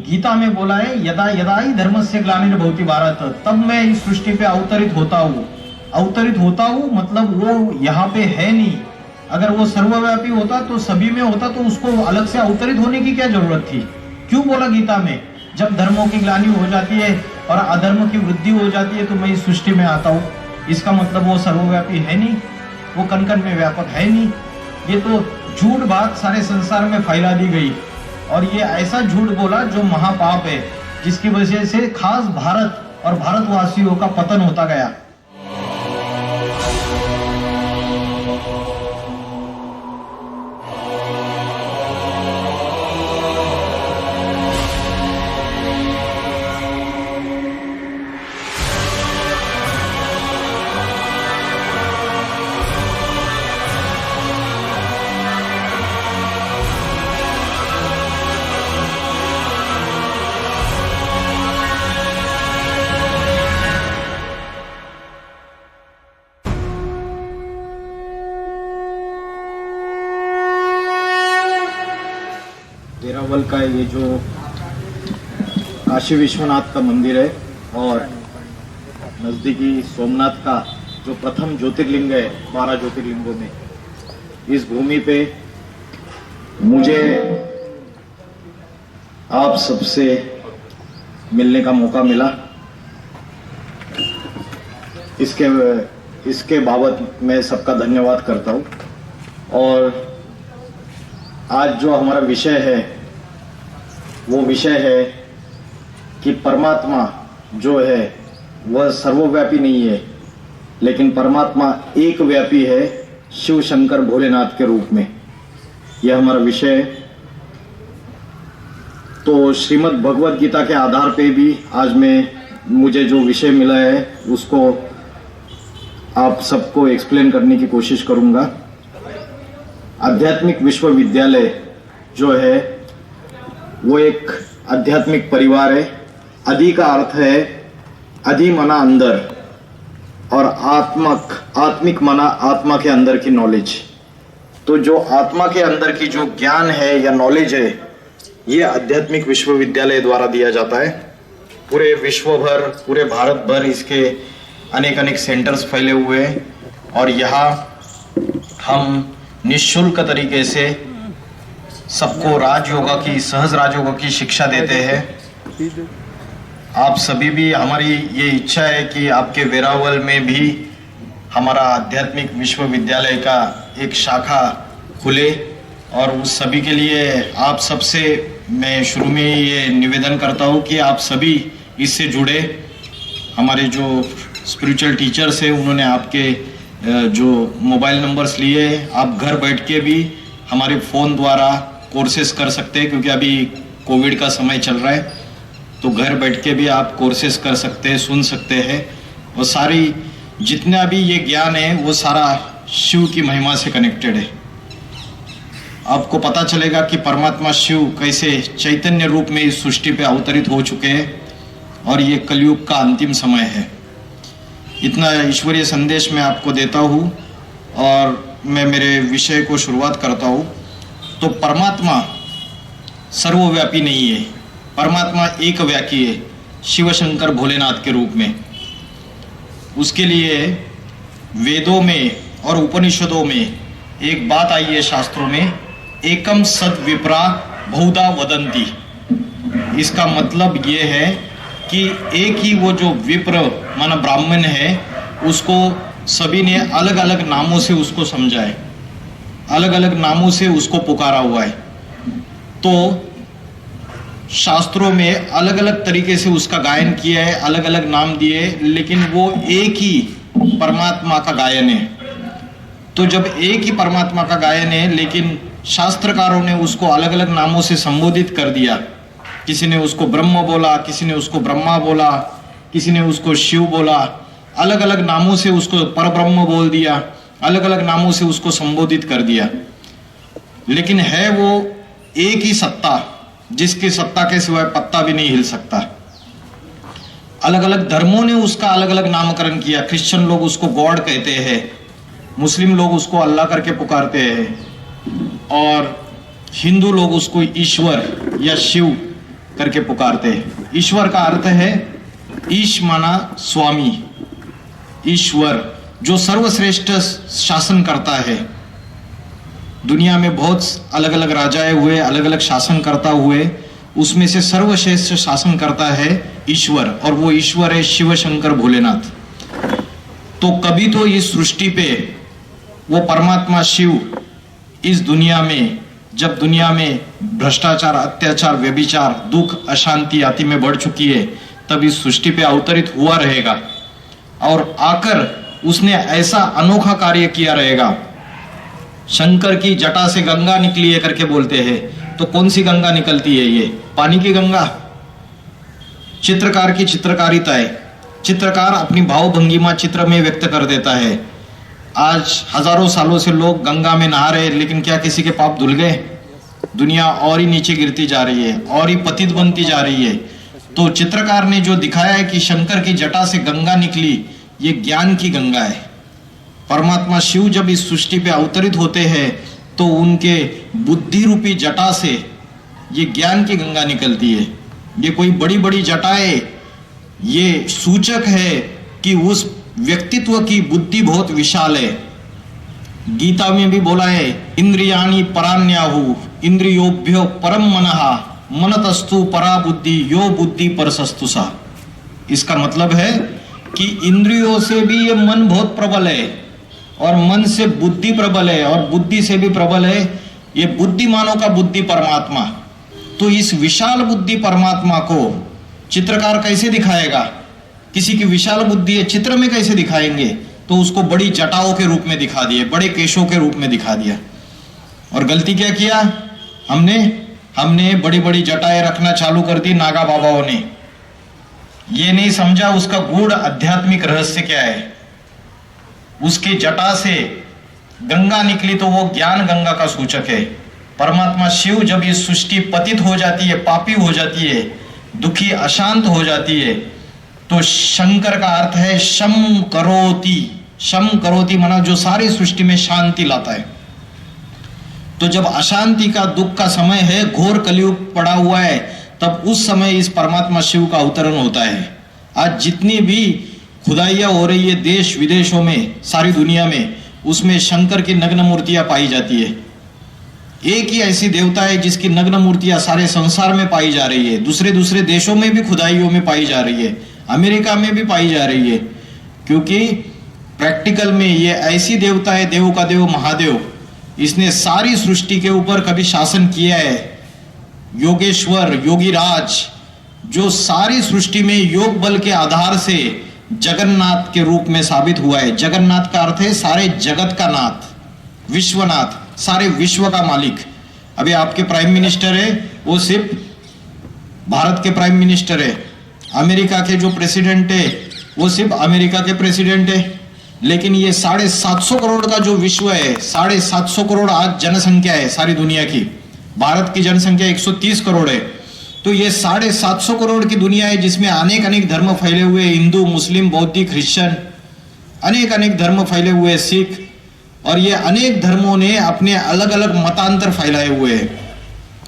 गीता में बोला है यदा यदा ही धर्मस्य ग्लानिर्भवति भारत, तब मैं इस सृष्टि पे अवतरित होता हूँ। अवतरित होता हूँ मतलब वो यहाँ पे है नहीं। अगर वो सर्वव्यापी होता तो सभी में होता तो उसको अलग से अवतरित होने की क्या जरूरत थी? क्यों बोला गीता में जब धर्मों की ग्लानि हो जाती है और अधर्म की वृद्धि हो जाती है तो मैं इस सृष्टि में आता हूँ? इसका मतलब वो सर्वव्यापी है नहीं, वो कण कण में व्यापक है नहीं। ये तो झूठ बात सारे संसार में फैला दी गई और ये ऐसा झूठ बोला जो महापाप है, जिसकी वजह से खास भारत और भारतवासियों का पतन होता गया। वेरावल का ये जो काशी विश्वनाथ का मंदिर है और नज़दीकी सोमनाथ का जो प्रथम ज्योतिर्लिंग है 12 ज्योतिर्लिंगों में, इस भूमि पे मुझे आप सबसे मिलने का मौका मिला। इसके बाबत मैं सबका धन्यवाद करता हूँ। और आज जो हमारा विषय है वो विषय है कि परमात्मा जो है वह सर्वव्यापी नहीं है, लेकिन परमात्मा एक व्यापी है शिव शंकर भोलेनाथ के रूप में। यह हमारा विषय है। तो श्रीमद् भगवद गीता के आधार पे भी आज मुझे जो विषय मिला है उसको आप सबको एक्सप्लेन करने की कोशिश करूंगा। आध्यात्मिक विश्वविद्यालय जो है वो एक आध्यात्मिक परिवार है। अधि का अर्थ है अधि मना अंदर और आत्मिक मना आत्मा के अंदर की नॉलेज। तो जो आत्मा के अंदर की जो ज्ञान है या नॉलेज है ये आध्यात्मिक विश्वविद्यालय द्वारा दिया जाता है। पूरे विश्व भर, पूरे भारत भर इसके अनेक सेंटर्स फैले हुए हैं और यहाँ हम निःशुल्क तरीके से सबको राजयोगा की, सहज राजयोगा की शिक्षा देते हैं। आप सभी भी, हमारी ये इच्छा है कि आपके वेरावल में भी हमारा आध्यात्मिक विश्वविद्यालय का एक शाखा खुले और उस सभी के लिए आप सबसे मैं शुरू में ये निवेदन करता हूँ कि आप सभी इससे जुड़े। हमारे जो स्पिरिचुअल टीचर्स हैं उन्होंने आपके जो मोबाइल नंबर्स लिए, आप घर बैठ के भी हमारे फ़ोन द्वारा कोर्सेस कर सकते हैं, क्योंकि अभी कोविड का समय चल रहा है। तो घर बैठ के भी आप कोर्सेस कर सकते हैं, सुन सकते हैं। और सारी जितना भी ये ज्ञान है वो सारा शिव की महिमा से कनेक्टेड है। आपको पता चलेगा कि परमात्मा शिव कैसे चैतन्य रूप में इस सृष्टि पे अवतरित हो चुके हैं और ये कलयुग का अंतिम समय है। इतना ईश्वरीय संदेश मैं आपको देता हूँ और मैं मेरे विषय को शुरुआत करता हूँ। तो परमात्मा सर्वव्यापी नहीं है, परमात्मा एक व्यापी है शिव शंकर भोलेनाथ के रूप में। उसके लिए वेदों में और उपनिषदों में एक बात आई है शास्त्रों में, एकम सद विप्रा बहुधा वदंती। इसका मतलब ये है कि एक ही वो जो विप्र माना ब्राह्मण है उसको सभी ने अलग अलग नामों से उसको समझा है, अलग अलग नामों से उसको पुकारा हुआ है। तो शास्त्रों में अलग अलग तरीके से उसका गायन किया है, अलग अलग नाम दिए, लेकिन वो एक ही परमात्मा का गायन है। तो जब एक ही परमात्मा का गायन है लेकिन शास्त्रकारों ने उसको अलग अलग नामों से संबोधित कर दिया, किसी ने उसको ब्रह्म बोला, किसी ने उसको ब्रह्मा बोला, किसी ने उसको शिव बोला, अलग अलग नामों से उसको परब्रह्म बोल दिया, अलग अलग नामों से उसको संबोधित कर दिया, लेकिन है वो एक ही सत्ता जिसकी सत्ता के सिवाय पत्ता भी नहीं हिल सकता। अलग अलग धर्मों ने उसका अलग अलग नामकरण किया। क्रिश्चियन लोग उसको गॉड कहते हैं, मुस्लिम लोग उसको अल्लाह करके पुकारते हैं और हिंदू लोग उसको ईश्वर या शिव करके पुकारते हैं। ईश्वर का अर्थ है ईश माना स्वामी, ईश्वर जो सर्वश्रेष्ठ शासन करता है। दुनिया में बहुत अलग अलग राजाएं हुए, अलग अलग शासन करता हुए, उसमें से सर्वश्रेष्ठ शासन करता है ईश्वर, और वो ईश्वर है शिव शंकर भोलेनाथ। तो कभी तो इस सृष्टि पे वो परमात्मा शिव इस दुनिया में, जब दुनिया में भ्रष्टाचार, अत्याचार, व्यभिचार, दुख, अशांति आदि में बढ़ चुकी है, तब इस सृष्टि पे अवतरित हुआ रहेगा और आकर उसने ऐसा अनोखा कार्य किया रहेगा। शंकर की जटा से गंगा निकली है करके बोलते हैं, तो कौन सी गंगा निकलती है? ये पानी की गंगा। चित्रकार की चित्रकारिता है, चित्रकार अपनी भाव भंगिमा चित्र में व्यक्त कर देता है। आज हजारों सालों से लोग गंगा में नहा रहे, लेकिन क्या किसी के पाप धुल गए? दुनिया और ही नीचे गिरती जा रही है, और ही पतित बनती जा रही है। तो चित्रकार ने जो दिखाया है कि शंकर की जटा से गंगा निकली, ये ज्ञान की गंगा है। परमात्मा शिव जब इस सृष्टि पे अवतरित होते हैं तो उनके बुद्धि रूपी जटा से ये ज्ञान की गंगा निकलती है। ये कोई बड़ी बड़ी जटाएं, ये सूचक है कि उस व्यक्तित्व की बुद्धि बहुत विशाल है। गीता में भी बोला है, इंद्रियाणि परान्याहु इंद्रियोभ्यो परम मनः मनतस्तु परा बुद्धि यो बुद्धि परसस्तु सा। इसका मतलब है कि इंद्रियों से भी ये मन बहुत प्रबल है, और मन से बुद्धि प्रबल है, और बुद्धि से भी प्रबल है ये बुद्धिमानों का बुद्धि परमात्मा। तो इस विशाल बुद्धि परमात्मा को चित्रकार कैसे दिखाएगा? किसी की विशाल बुद्धि है, चित्र में कैसे दिखाएंगे? तो उसको बड़ी जटाओं के रूप में दिखा दिए, बड़े केशों के रूप में दिखा दिया। और गलती क्या किया हमने बड़ी बड़ी जटाएं रखना चालू कर दी नागा बाबाओं ने। ये नहीं समझा उसका गूढ़ आध्यात्मिक रहस्य क्या है। उसकी जटा से गंगा निकली तो वो ज्ञान गंगा का सूचक है। परमात्मा शिव जब ये सृष्टि पतित हो जाती है, पापी हो जाती है, दुखी अशांत हो जाती है, तो शंकर का अर्थ है शम करोति। शम करोति माना जो सारी सृष्टि में शांति लाता है। तो जब अशांति का, दुख का समय है, घोर कलयुग पड़ा हुआ है, तब उस समय इस परमात्मा शिव का अवतरण होता है। आज जितनी भी खुदाइयाँ हो रही है देश विदेशों में, सारी दुनिया में, उसमें शंकर की नग्न मूर्तियां पाई जाती है। एक ही ऐसी देवता है जिसकी नग्न मूर्तियां सारे संसार में पाई जा रही है। दूसरे दूसरे देशों में भी खुदाइयों में पाई जा रही है, अमेरिका में भी पाई जा रही है, क्योंकि प्रैक्टिकल में ये ऐसी देवता है, देव का देव महादेव, इसने सारी सृष्टि के ऊपर कभी शासन किया है। योगेश्वर, योगीराज, जो सारी सृष्टि में योग बल के आधार से जगन्नाथ के रूप में साबित हुआ है। जगन्नाथ का अर्थ है सारे जगत का नाथ, विश्वनाथ, सारे विश्व का मालिक। अभी आपके प्राइम मिनिस्टर है वो सिर्फ भारत के प्राइम मिनिस्टर है, अमेरिका के जो प्रेसिडेंट है वो सिर्फ अमेरिका के प्रेसिडेंट है, लेकिन ये 750 करोड़ का जो विश्व है, 750 करोड़ आज जनसंख्या है सारी दुनिया की। भारत की जनसंख्या 130 करोड़ है, तो ये 750 करोड़ की दुनिया है जिसमें अनेक अनेक धर्म फैले हुए, हिंदू, मुस्लिम, बौद्ध, क्रिश्चियन, अनेक अनेक धर्म फैले हुए, सिख, और ये अनेक धर्मों ने अपने अलग अलग मतांतर फैलाए हुए हैं।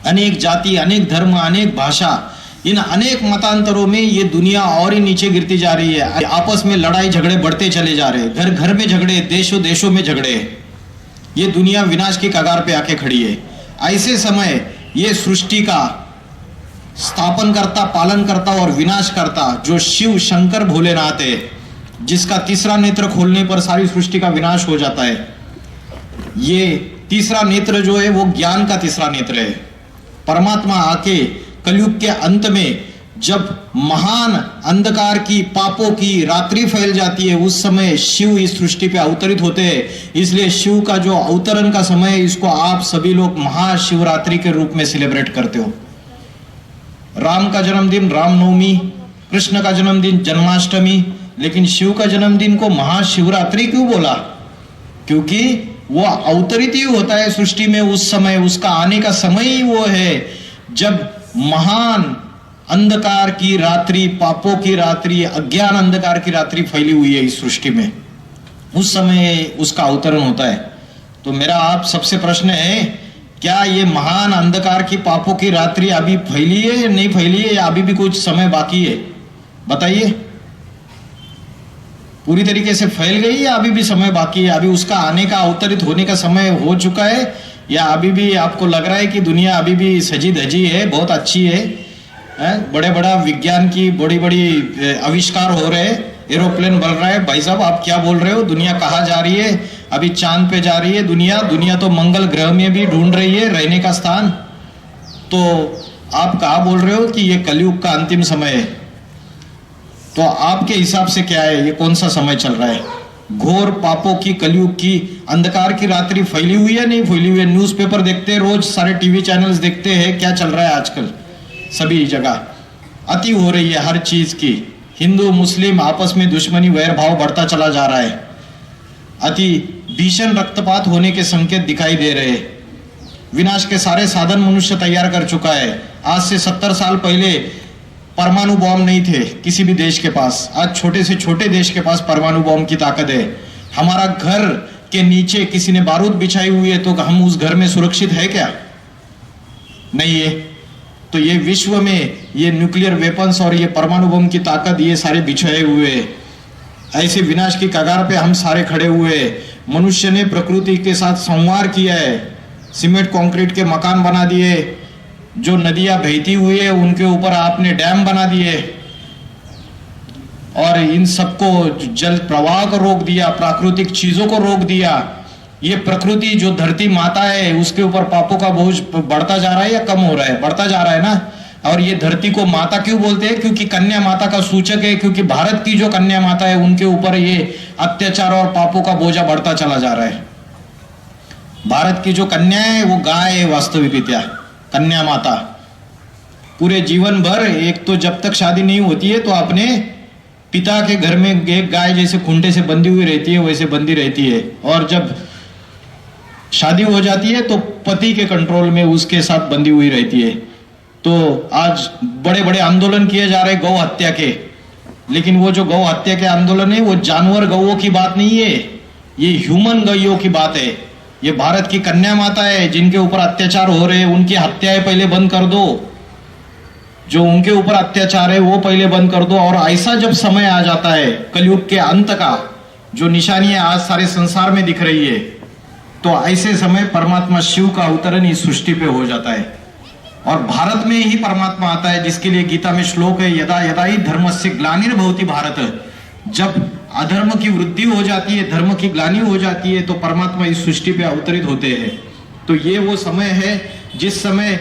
अनेक जाति, अनेक धर्म, अनेक भाषा, इन अनेक मतांतरों में ये दुनिया और ही नीचे गिरती जा रही है। आपस में लड़ाई झगड़े बढ़ते चले जा रहे हैं, घर घर में झगड़े, देशों देशों में झगड़े। ये दुनिया विनाश की कगार पे आके खड़ी है। ऐसे समय ये सृष्टि का स्थापन करता, पालन करता और विनाश करता जो शिव शंकर भोलेनाथ है, जिसका तीसरा नेत्र खोलने पर सारी सृष्टि का विनाश हो जाता है। ये तीसरा नेत्र जो है वो ज्ञान का तीसरा नेत्र है। परमात्मा आके कलयुग के अंत में जब महान अंधकार की, पापों की रात्रि फैल जाती है, उस समय शिव इस सृष्टि पे अवतरित होते हैं। इसलिए शिव का जो अवतरण का समय है, इसको आप सभी लोग महाशिवरात्रि के रूप में सेलिब्रेट करते हो। राम का जन्मदिन रामनवमी, कृष्ण का जन्मदिन जन्माष्टमी, लेकिन शिव का जन्मदिन को महाशिवरात्रि क्यों बोला? क्योंकि वो अवतरित ही होता है सृष्टि में उस समय, उसका आने का समय ही वो है जब महान अंधकार की रात्रि, पापों की रात्रि, अज्ञान अंधकार की रात्रि फैली हुई है इस सृष्टि में, उस समय उसका अवतरण होता है। तो मेरा आप सबसे प्रश्न है क्या ये महान अंधकार की पापों की रात्रि अभी फैली है या नहीं फैली है, या अभी भी कुछ समय बाकी है? बताइए। पूरी तरीके से फैल गई या अभी भी समय बाकी है? अभी उसका आने का, अवतरित होने का समय हो चुका है, या अभी भी आपको लग रहा है कि दुनिया अभी भी सजी धजी है, बहुत अच्छी है? बड़े बड़ा विज्ञान की बड़ी बड़ी आविष्कार हो रहे हैं, एरोप्लेन बन रहा है। भाई साहब, आप क्या बोल रहे हो? दुनिया कहाँ जा रही है? अभी चांद पे जा रही है दुनिया। दुनिया तो मंगल ग्रह में भी ढूंढ रही है रहने का स्थान। तो आप कहाँ बोल रहे हो कि ये कलयुग का अंतिम समय है? तो आपके हिसाब से क्या है, ये कौन सा समय चल रहा है? घोर पापों की, कलयुग की, अंधकार की रात्रि फैली हुई है, नहीं फैली हुई है? न्यूज़पेपर देखते हैं रोज, सारे टीवी चैनल्स देखते हैं, क्या चल रहा है आजकल? सभी जगह अति हो रही है हर चीज की। हिंदू मुस्लिम आपस में दुश्मनी, वैर भाव बढ़ता चला जा रहा है। अति भीषण रक्तपात होने के संकेत दिखाई दे रहे हैं। विनाश के सारे साधन मनुष्य तैयार कर चुका है। आज से 70 साल पहले परमाणु बॉम्ब नहीं थे किसी भी देश के पास। आज छोटे से छोटे देश के पास परमाणु बॉम्ब की ताकत है। हमारा घर के नीचे किसी ने बारूद बिछाई हुई है तो हम उस घर में सुरक्षित है क्या? नहीं है। तो ये विश्व में ये न्यूक्लियर वेपन्स और ये परमाणु बम की ताकत, ये सारे बिछाए हुए ऐसे विनाश की कगार पे हम सारे खड़े हुए। मनुष्य ने प्रकृति के साथ संवार किया है, सीमेंट कंक्रीट के मकान बना दिए, जो नदियां बहती हुई है उनके ऊपर आपने डैम बना दिए और इन सबको जल प्रवाह को रोक दिया, प्राकृतिक चीजों को रोक दिया। ये प्रकृति जो धरती माता है उसके ऊपर पापों का बोझ बढ़ता जा रहा है या कम हो रहा है? बढ़ता जा रहा है ना। और ये धरती को माता क्यों बोलते हैं? क्योंकि कन्या माता का सूचक है। क्योंकि भारत की जो कन्या माता है उनके ऊपर ये अत्याचार और पापों का बोझा बढ़ता चला जा रहा है। भारत की जो कन्या है वो गाय है, वास्तविकता कन्या माता। पूरे जीवन भर, एक तो जब तक शादी नहीं होती है तो अपने पिता के घर में एक गाय जैसे खूंटे से बंधी हुई रहती है, वैसे बंधी रहती है। और जब शादी हो जाती है तो पति के कंट्रोल में उसके साथ बंधी हुई रहती है। तो आज बड़े बड़े आंदोलन किए जा रहे गौ हत्या के, लेकिन वो जो गौ हत्या के आंदोलन है वो जानवर गौओं की बात नहीं है, ये ह्यूमन गौओं की बात है। ये भारत की कन्या माता है जिनके ऊपर अत्याचार हो रहे हैं, उनकी हत्याएं पहले बंद कर दो। जो उनके ऊपर अत्याचार है वो पहले बंद कर दो। और ऐसा जब समय आ जाता है कलयुग के अंत का, जो निशानियां आज सारे संसार में दिख रही है, तो ऐसे समय परमात्मा शिव का अवतरण इस सृष्टि पे हो जाता है। और भारत में ही परमात्मा आता है, जिसके लिए गीता में श्लोक है, यदा यदा ही धर्मस्य ग्लानिर्भवति भारत। जब अधर्म की वृद्धि हो जाती है, धर्म की ग्लानि हो जाती है, तो परमात्मा इस सृष्टि पे अवतरित होते हैं। तो ये वो समय है जिस समय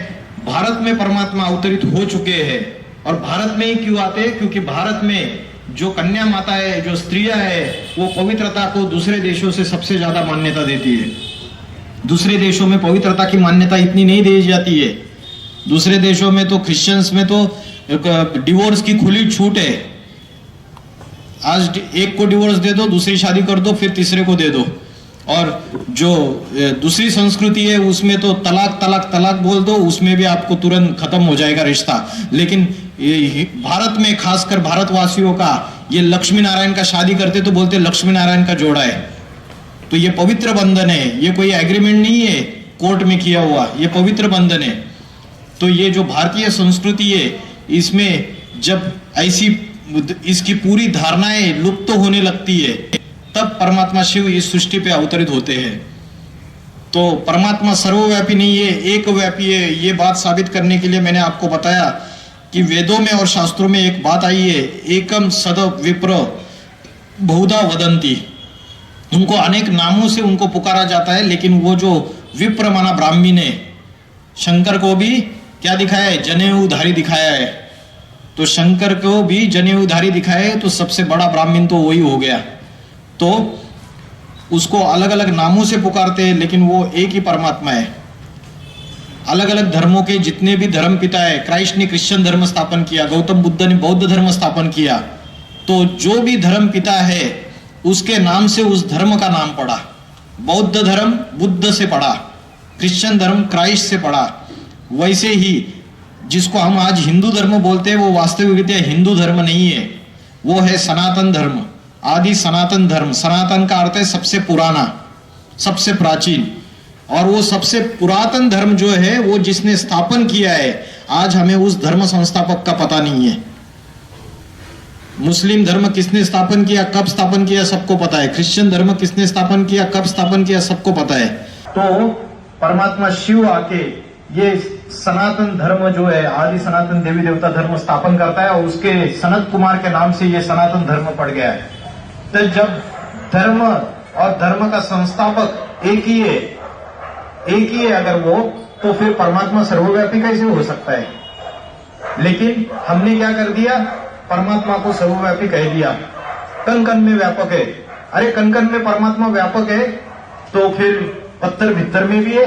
भारत में परमात्मा अवतरित हो चुके हैं। और भारत में ही क्यों आते हैं? क्योंकि भारत में जो कन्या माता है, जो स्त्रियां है, वो पवित्रता को दूसरे देशों से सबसे ज्यादा मान्यता देती है। दूसरे देशों में पवित्रता की मान्यता इतनी नहीं दी जाती है। दूसरे देशों में तो, क्रिश्चियंस में तो डिवोर्स की खुली छूट है। आज एक को डिवोर्स दे दो, दूसरी शादी कर दो, फिर तीसरे को दे दो। और जो दूसरी संस्कृति है उसमें तो तलाक तलाक तलाक बोल दो, उसमें भी आपको तुरंत खत्म हो जाएगा रिश्ता। लेकिन भारत में, खासकर भारतवासियों का, ये लक्ष्मी नारायण का शादी करते तो बोलते लक्ष्मी नारायण का जोड़ा है। तो ये पवित्र बंधन है, ये कोई एग्रीमेंट नहीं है कोर्ट में किया हुआ, ये पवित्र बंधन है। तो ये जो भारतीय संस्कृति है, इसमें जब ऐसी इसकी पूरी धारणाएं लुप्त होने लगती है, तब परमात्मा शिव इस सृष्टि पे अवतरित होते हैं। तो परमात्मा सर्वव्यापी नहीं है, एक व्यापी है। ये बात साबित करने के लिए मैंने आपको बताया कि वेदों में और शास्त्रों में एक बात आई है, एकम सद विप्र बहुधा वदंती। उनको अनेक नामों से उनको पुकारा जाता है, लेकिन वो जो विप्र माना ब्राह्मी ने शंकर को भी क्या दिखाया है? जनेऊधारी दिखाया है। तो शंकर को भी जनेऊधारी दिखाया है, तो सबसे बड़ा ब्राह्मण तो वही हो गया। तो उसको अलग अलग नामों से पुकारते हैं, लेकिन वो एक ही परमात्मा है। अलग अलग धर्मों के जितने भी धर्म पिता है, क्राइस्ट ने क्रिश्चियन धर्म स्थापन किया, गौतम बुद्ध ने बौद्ध धर्म स्थापन किया। तो जो भी धर्म पिता है उसके नाम से उस धर्म का नाम पड़ा। बौद्ध धर्म बुद्ध से पड़ा, क्रिश्चियन धर्म क्राइस्ट से पड़ा। वैसे ही जिसको हम आज हिंदू धर्म बोलते हैं, वो वास्तविकता हिंदू धर्म नहीं है, वो है सनातन धर्म, आदि सनातन धर्म। सनातन का अर्थ है सबसे पुराना, सबसे प्राचीन। और वो सबसे पुरातन धर्म जो है वो जिसने स्थापन किया है, आज हमें उस धर्म संस्थापक का पता नहीं है। मुस्लिम धर्म किसने स्थापन किया, कब स्थापन किया, सबको पता है। क्रिश्चियन धर्म किसने स्थापन किया, कब स्थापन किया, सबको पता है। तो परमात्मा शिव आके ये सनातन धर्म जो है, आदि सनातन देवी देवता धर्म स्थापन करता है और उसके सनत कुमार के नाम से ये सनातन धर्म पड़ गया है। तो जब धर्म और धर्म का संस्थापक एक ही है अगर वो, तो फिर परमात्मा सर्वव्यापी कैसे हो सकता है? लेकिन हमने क्या कर दिया, परमात्मा को सर्वव्यापी कह दिया। कण कण में व्यापक है। अरे कण कण में परमात्मा व्यापक है तो फिर पत्थर भित्तर में भी है,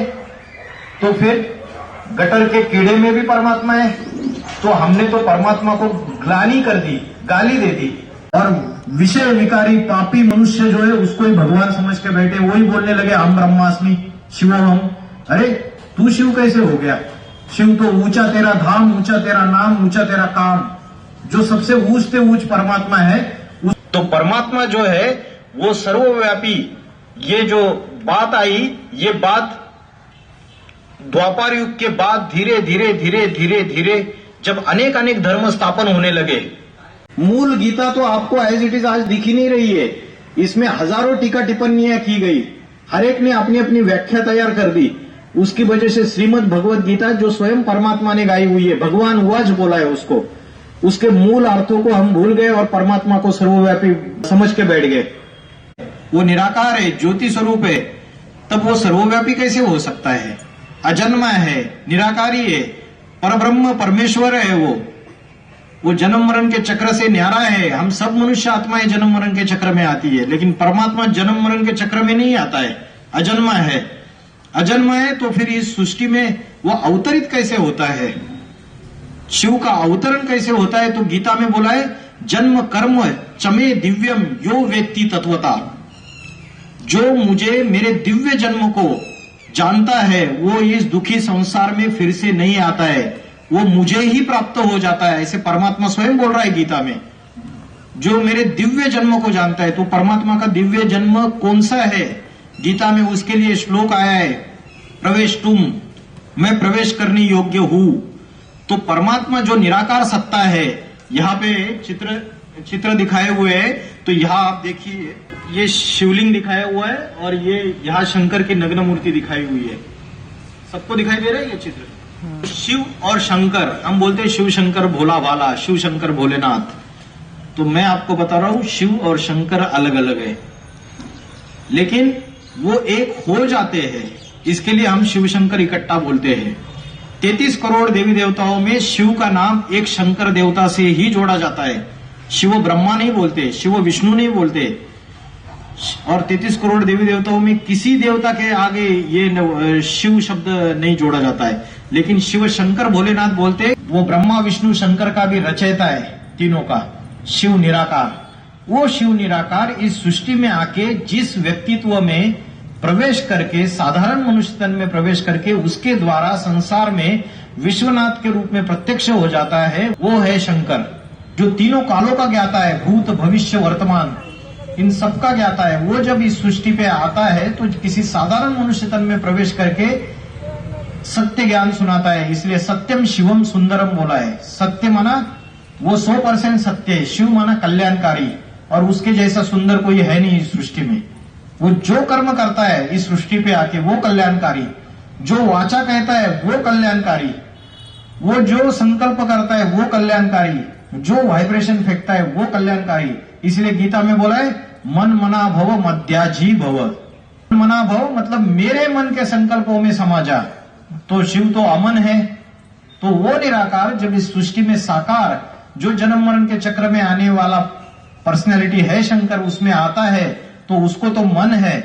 तो फिर गटर के कीड़े में भी परमात्मा है। तो हमने तो परमात्मा को ग्लानि कर दी, गाली दे दी, और विषय विकारी पापी मनुष्य जो है उसको ही भगवान समझ के बैठे, वही बोलने लगे हम ब्रह्मास्मि शिवोहम। अरे तू शिव कैसे हो गया? शिव तो ऊंचा तेरा धाम, ऊंचा तेरा नाम, ऊंचा तेरा काम, जो सबसे ऊंच से ऊंच परमात्मा है। तो परमात्मा जो है वो सर्वव्यापी, ये जो बात आई, ये बात द्वापर युग के बाद धीरे धीरे जब अनेक धर्म स्थापन होने लगे। मूल गीता तो आपको एज इट इज आज दिख ही नहीं रही है। इसमें हजारों टीका टिप्पणियां की गई, हर एक ने अपनी अपनी व्याख्या तैयार कर दी। उसकी वजह से श्रीमद् भगवत गीता जो स्वयं परमात्मा ने गाई हुई है, भगवान वाज बोला है उसको, उसके मूल अर्थों को हम भूल गए और परमात्मा को सर्वव्यापी समझ के बैठ गए। वो निराकार है, ज्योति स्वरूप है, तब वो सर्वव्यापी कैसे हो सकता है? अजन्मा है, निराकारी है, परब्रह्म परमेश्वर है। वो जन्म मरण के चक्र से न्यारा है। हम सब मनुष्य आत्माएं जन्म मरण के चक्र में आती है, लेकिन परमात्मा जन्म मरण के चक्र में नहीं आता है, अजन्मा है। अजन्मा है तो फिर इस सृष्टि में वो अवतरित कैसे होता है? शिव का अवतरण कैसे होता है? तो गीता में बोला है, जन्म कर्म चमे दिव्यम यो व्यक्ति तत्वता। जो मुझे मेरे दिव्य जन्म को जानता है वो इस दुखी संसार में फिर से नहीं आता है, वो मुझे ही प्राप्त हो जाता है। ऐसे परमात्मा स्वयं बोल रहा है गीता में, जो मेरे दिव्य जन्म को जानता है। तो परमात्मा का दिव्य जन्म कौन सा है? गीता में उसके लिए श्लोक आया है, प्रवेश तुम, मैं प्रवेश करने योग्य हूं। तो परमात्मा जो निराकार सत्ता है, यहाँ पे चित्र दिखाए हुए है। तो यहाँ आप देखिए, ये शिवलिंग दिखाया हुआ है और ये यहाँ शंकर की नग्न मूर्ति दिखाई हुई है। सबको दिखाई दे रहा है ये चित्र? शिव और शंकर, हम बोलते हैं शिव शंकर भोला भाला, शिव शंकर भोलेनाथ। तो मैं आपको बता रहा हूं, शिव और शंकर अलग अलग है, लेकिन वो एक हो जाते हैं। इसके लिए हम शिव शंकर इकट्ठा बोलते हैं। 33 करोड़ देवी देवताओं में शिव का नाम एक शंकर देवता से ही जोड़ा जाता है। शिव ब्रह्मा नहीं बोलते, शिव विष्णु नहीं बोलते। और 33 करोड़ देवी देवताओं में किसी देवता के आगे ये शिव शब्द नहीं जोड़ा जाता है, लेकिन शिव शंकर भोलेनाथ बोलते। वो ब्रह्मा विष्णु शंकर का भी रचयिता है, तीनों का। शिव निराकार, वो शिव निराकार इस सृष्टि में आके जिस व्यक्तित्व में प्रवेश करके, साधारण मनुष्य तन में प्रवेश करके उसके द्वारा संसार में विश्वनाथ के रूप में प्रत्यक्ष हो जाता है, वो है शंकर। जो तीनों कालों का ज्ञाता है, भूत भविष्य वर्तमान, इन सबका ज्ञाता है। वो जब इस सृष्टि पे आता है तो किसी साधारण मनुष्य तन में प्रवेश करके सत्य ज्ञान सुनाता है। इसलिए सत्यम शिवम सुंदरम बोला है। सत्य माना वो 100% सत्य है, शिव माना कल्याणकारी, और उसके जैसा सुंदर कोई है नहीं इस सृष्टि में। वो जो कर्म करता है इस सृष्टि पे आके वो कल्याणकारी, जो वाचा कहता है वो कल्याणकारी, वो जो संकल्प करता है वो कल्याणकारी, जो वाइब्रेशन फेंकता है वो कल्याणकारी। इसलिए गीता में बोला है, मन मना भव मध्याजी भव। मन मना भव मतलब मेरे मन के संकल्पों में समा जा। तो शिव तो अमन है। तो वो निराकार जब इस सृष्टि में साकार, जो जन्म मरण के चक्र में आने वाला पर्सनैलिटी है शंकर, उसमें आता है, तो उसको तो मन है,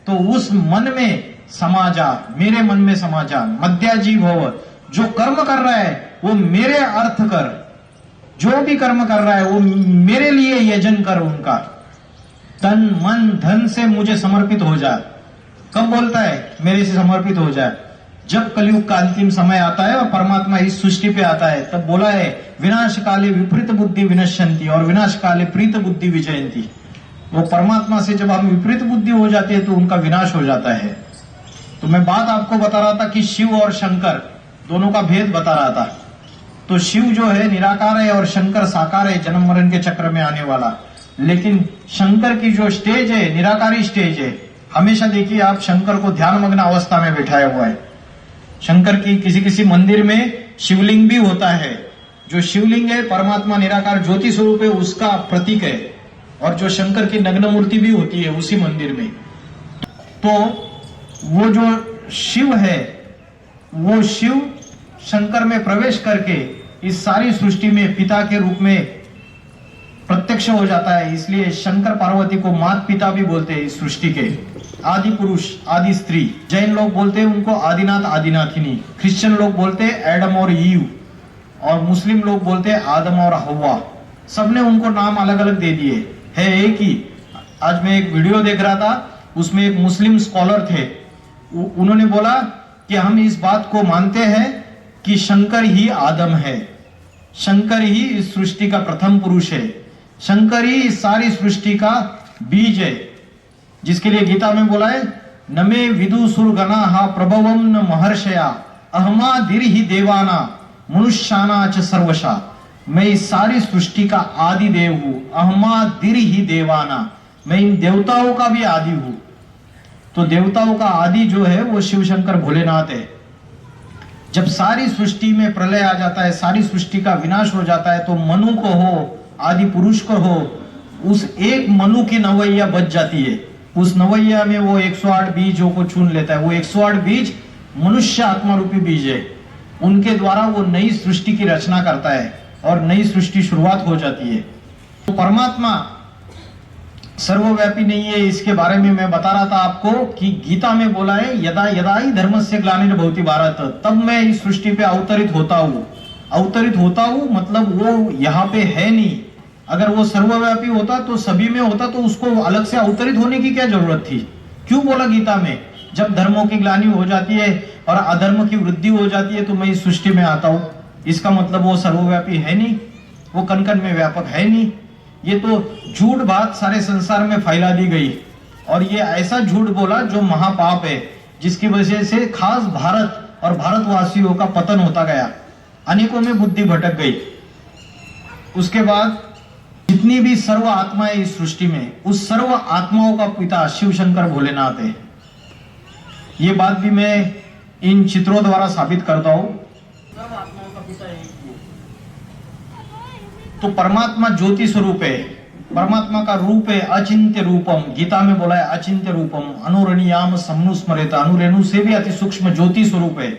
तो उस मन में समा जा, मेरे मन में समा जा। मध्याजी भव, जो कर्म कर रहा है वो मेरे अर्थ कर, जो भी कर्म कर रहा है वो मेरे लिए यजन कर, उनका तन मन धन से मुझे समर्पित हो जा। कब बोलता है मेरे से समर्पित हो जा? जब कलयुग का अंतिम समय आता है और परमात्मा इस सृष्टि पे आता है, तब बोला है, विनाश काले विपरीत बुद्धि विनश्यंती और विनाश काले प्रीत बुद्धि विजयंती। वो परमात्मा से जब हम विपरीत बुद्धि हो जाते हैं तो उनका विनाश हो जाता है। तो मैं बात आपको बता रहा था कि शिव और शंकर दोनों का भेद बता रहा था। तो शिव जो है निराकार है और शंकर साकार है, जन्म मरण के चक्र में आने वाला। लेकिन शंकर की जो स्टेज है निराकारी स्टेज है। हमेशा देखिए आप शंकर को ध्यान मग्न अवस्था में बैठाया हुआ है। शंकर की किसी किसी मंदिर में शिवलिंग भी होता है। जो शिवलिंग है परमात्मा निराकार ज्योति स्वरूप है, उसका प्रतीक है। और जो शंकर की नग्न मूर्ति भी होती है उसी मंदिर में। तो वो जो शिव है, वो शिव शंकर में प्रवेश करके इस सारी सृष्टि में पिता के रूप में प्रत्यक्ष हो जाता है। इसलिए शंकर पार्वती को माता पिता भी बोलते हैं इस सृष्टि के। आदि पुरुष, आदि स्त्री। जैन लोग बोलते हैं उनको आदिनाथ, आदिनाथिनी। क्रिश्चियन लोग बोलते हैं एडम और ईव, और मुस्लिम लोग बोलते हैं आदम और हव्वा। सबने उनको नाम अलग अलग दे दिए, है एक ही। आज मैं एक वीडियो देख रहा था, उसमें एक मुस्लिम स्कॉलर थे। उन्होंने बोला कि हम इस बात को मानते हैं कि शंकर ही आदम है, शंकर ही इस सृष्टि का प्रथम पुरुष है, शंकर ही इस सारी सृष्टि का बीज है। जिसके लिए गीता में बोला है, नमे विदुसुर गणाः प्रभवं न महर्षया अहमादिर ही देवाना मनुष्याना च सर्वशा। मैं इस सारी सृष्टि का आदि देव हूं, अहमादिर ही देवाना। मैं इन देवताओं का भी आदि हूं। तो देवताओं का आदि जो है वो शिव शंकर भोलेनाथ है। जब सारी सृष्टि में प्रलय आ जाता है, सारी सृष्टि का विनाश हो जाता है, तो मनु को हो, आदि पुरुष को हो, उस एक मनु की नवैया बच जाती है। उस नवैया में वो 108 बीजों को चुन लेता है। वो 108 बीज मनुष्य आत्मा रूपी बीज है। उनके द्वारा वो नई सृष्टि की रचना करता है और नई सृष्टि शुरुआत हो जाती है। तो परमात्मा सर्वव्यापी नहीं है, इसके बारे में मैं बता रहा था आपको कि गीता में बोला है, यदा यदा ही धर्मस्य ग्लानिर्भवति भारत, तब मैं इस सृष्टि पे अवतरित होता हूँ। अवतरित होता हूँ मतलब वो यहाँ पे है नहीं। अगर वो सर्वव्यापी होता तो सभी में होता, तो उसको अलग से अवतरित होने की क्या जरूरत थी? क्यों बोला गीता में, जब धर्मों की ग्लानि हो जाती है और अधर्म की वृद्धि हो जाती है तो मैं इस सृष्टि में आता हूँ। इसका मतलब वो सर्वव्यापी है नहीं, वो कण कण में व्यापक है नहीं। ये तो झूठ बात सारे संसार में फैला दी गई, और ये ऐसा झूठ बोला जो महापाप है, जिसकी वजह से खास भारत और भारतवासियों का पतन होता गया, अनेकों में बुद्धि भटक गई। उसके बाद जितनी भी सर्व आत्माएं इस सृष्टि में, उस सर्व आत्माओं का पिता शिव शंकर भोलेनाथ है। ये बात भी मैं इन चित्रों द्वारा साबित करता हूं। सर्व आत्माओं का पिता एक ही है। तो परमात्मा ज्योति स्वरूप है, परमात्मा का रूप है अचिंत्य रूपम। गीता में बोला है अचिंत्य रूपम अनुरणीयाम समनुस्मरेत। अनुरेणु से भी अति सूक्ष्म ज्योति स्वरूप है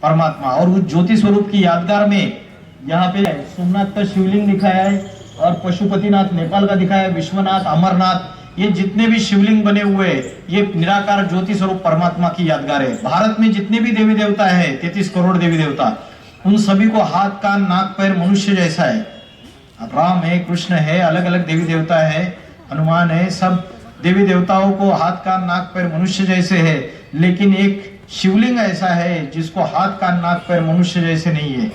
परमात्मा। और उस ज्योति स्वरूप की यादगार में यहाँ पे सोमनाथ का शिवलिंग दिखाया है, और पशुपतिनाथ नेपाल का दिखाया है, विश्वनाथ, अमरनाथ, ये जितने भी शिवलिंग बने हुए ये निराकार ज्योति स्वरूप परमात्मा की यादगार है। भारत में जितने भी देवी देवता है, 33 करोड़ देवी देवता, उन सभी को हाथ, कान, नाक, पैर मनुष्य जैसा है। राम है, कृष्ण है, अलग अलग देवी देवता है, हनुमान है, सब देवी देवताओं को हाथ, कान, नाक, पैर मनुष्य जैसे है। लेकिन एक शिवलिंग ऐसा है जिसको हाथ, कान, नाक, पैर मनुष्य जैसे नहीं है।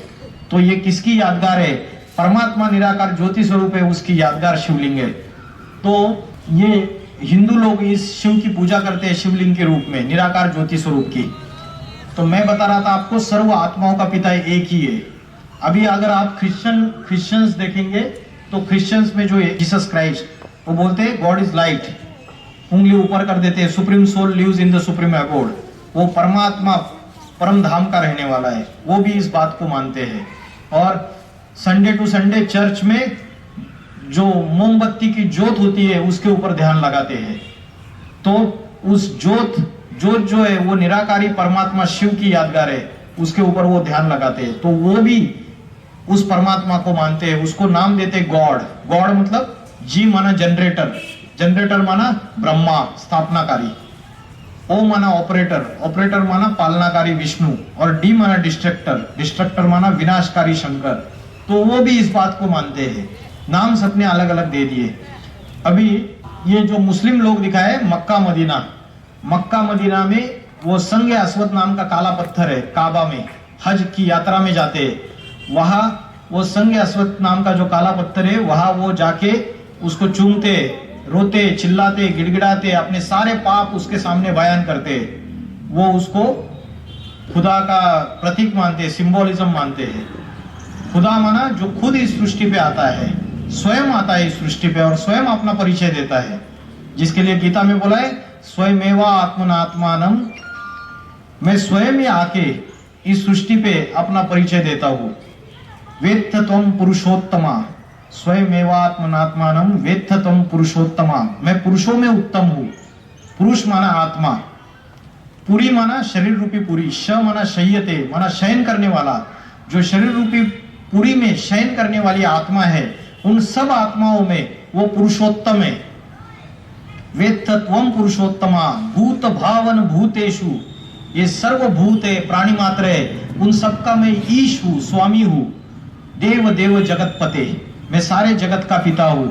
तो ये किसकी यादगार है? परमात्मा निराकार ज्योति स्वरूप है, उसकी यादगार शिवलिंग है। तो ये हिंदू लोग इस शिव की पूजा करते हैं शिवलिंग के रूप में, निराकार ज्योति स्वरूप की। तो मैं बता रहा था आपको सर्व आत्माओं का पिता एक ही है। अभी अगर आप क्रिश्चियंस देखेंगे तो क्रिश्चियंस में जो है जीसस क्राइस्ट, वो बोलते हैं गॉड इज लाइट, उंगली ऊपर कर देते हैं, supreme soul lives in the supreme abode. वो परमात्मा परम धाम का रहने वाला है, वो भी इस बात को मानते हैं। और संडे टू संडे चर्च में जो मोमबत्ती की ज्योत होती है उसके ऊपर ध्यान लगाते हैं। तो उस ज्योत जो है वो निराकारी परमात्मा शिव की यादगार है, उसके ऊपर वो ध्यान लगाते हैं। तो वो भी उस परमात्मा को मानते हैं, उसको नाम देते हैं गॉड। गॉड मतलब जी माना जनरेटर, जनरेटर माना ब्रह्मा स्थापनाकारी, ओ माना ऑपरेटर, ऑपरेटर माना पालनाकारी विष्णु, और डी माना डिस्ट्रक्टर, डिस्ट्रक्टर माना विनाशकारी शंकर। तो वो भी इस बात को मानते हैं। नाम सबने अलग अलग दे दिए। अभी ये जो मुस्लिम लोग दिखाए मक्का मदीना, मक्का मदीना में वो संग अस्वद नाम का काला पत्थर है, काबा में हज की यात्रा में जाते हैं, वहां वो संग अस्वद नाम का जो काला पत्थर है, वहां वो जाके उसको चूमते, रोते, चिल्लाते, गिड़गिड़ाते, अपने सारे पाप उसके सामने बयान करते। वो उसको खुदा का प्रतीक मानते हैं, सिंबोलिज्म मानते हैं। खुदा माना जो खुद इस सृष्टि पे आता है, स्वयं आता है इस सृष्टि पे और स्वयं अपना परिचय देता है, जिसके लिए गीता में बोला है स्वयमेवा आत्मनात्मानम, मैं स्वयं ही आके इस सृष्टि पे अपना परिचय देता हूं। वेत्थ त्वम पुरुषोत्तमा, स्वयमेवा आत्मनात्मानम वेत्थ त्वम पुरुषोत्तमा, मैं पुरुषों में उत्तम हूं। पुरुष माना आत्मा, पुरी माना शरीर रूपी पुरी, श माना शय्यते माना शयन करने वाला, जो शरीर रूपी पुरी में शयन करने वाली आत्मा है, उन सब आत्माओं में वो पुरुषोत्तम है। वेत्थ त्वम पुरुषोत्तमा भूत भावन भूतेषु, ये सर्वभूत है, प्राणी मात्र है, उन सबका मैं ईश हूं, स्वामी हूं। देव देव जगतपते, मैं सारे जगत का पिता हूं,